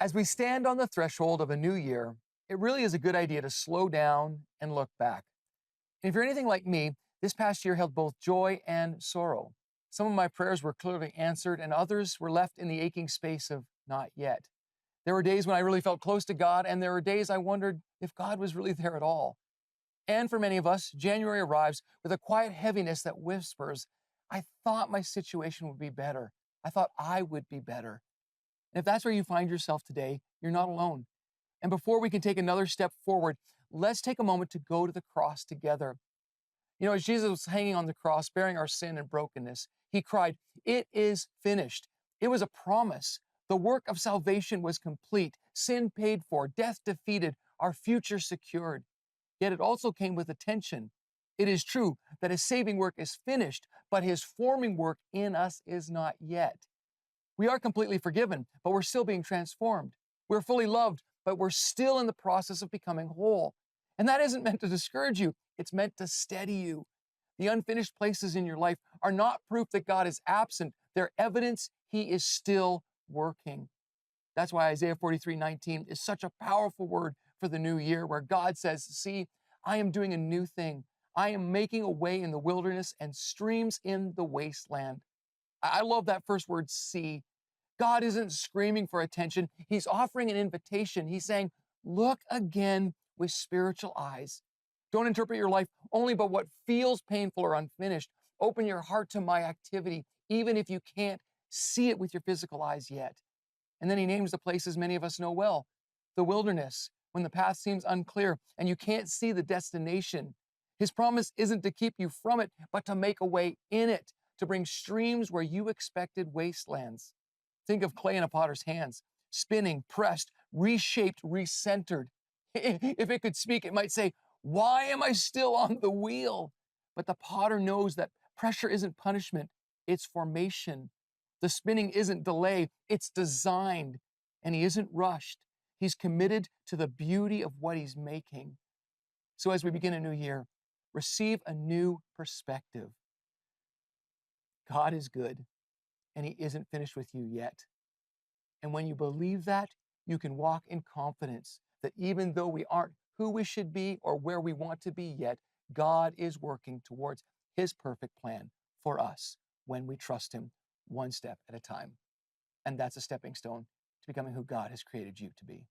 As we stand on the threshold of a new year, it really is a good idea to slow down and look back. And if you're anything like me, this past year held both joy and sorrow. Some of my prayers were clearly answered, and others were left in the aching space of not yet. There were days when I really felt close to God, and there were days I wondered if God was really there at all. And for many of us, January arrives with a quiet heaviness that whispers, I thought my situation would be better. I thought I would be better. And if that's where you find yourself today, you're not alone. And before we can take another step forward, let's take a moment to go to the cross together. As Jesus was hanging on the cross, bearing our sin and brokenness, he cried, It is finished. It was a promise. The work of salvation was complete, sin paid for, death defeated, our future secured. Yet it also came with a tension. It is true that his saving work is finished, but his forming work in us is not yet. We are completely forgiven, but we're still being transformed. We're fully loved, but we're still in the process of becoming whole. And that isn't meant to discourage you. It's meant to steady you. The unfinished places in your life are not proof that God is absent. They're evidence he is still working. That's why Isaiah 43:19 is such a powerful word for the new year, where God says, see, I am doing a new thing. I am making a way in the wilderness and streams in the wasteland. I love that first word, see. God isn't screaming for attention. He's offering an invitation. He's saying, look again with spiritual eyes. Don't interpret your life only by what feels painful or unfinished. Open your heart to my activity, even if you can't see it with your physical eyes yet. And then he names the places many of us know well. The wilderness, when the path seems unclear and you can't see the destination. His promise isn't to keep you from it, but to make a way in it, to bring streams where you expected wastelands. Think of clay in a potter's hands, spinning, pressed, reshaped, recentered. If it could speak, it might say, why am I still on the wheel? But the potter knows that pressure isn't punishment, it's formation. The spinning isn't delay, it's designed. And he isn't rushed. He's committed to the beauty of what he's making. So as we begin a new year, receive a new perspective. God is good, and he isn't finished with you yet. And when you believe that, you can walk in confidence that even though we aren't who we should be or where we want to be yet, God is working towards his perfect plan for us when we trust him one step at a time. And that's a stepping stone to becoming who God has created you to be.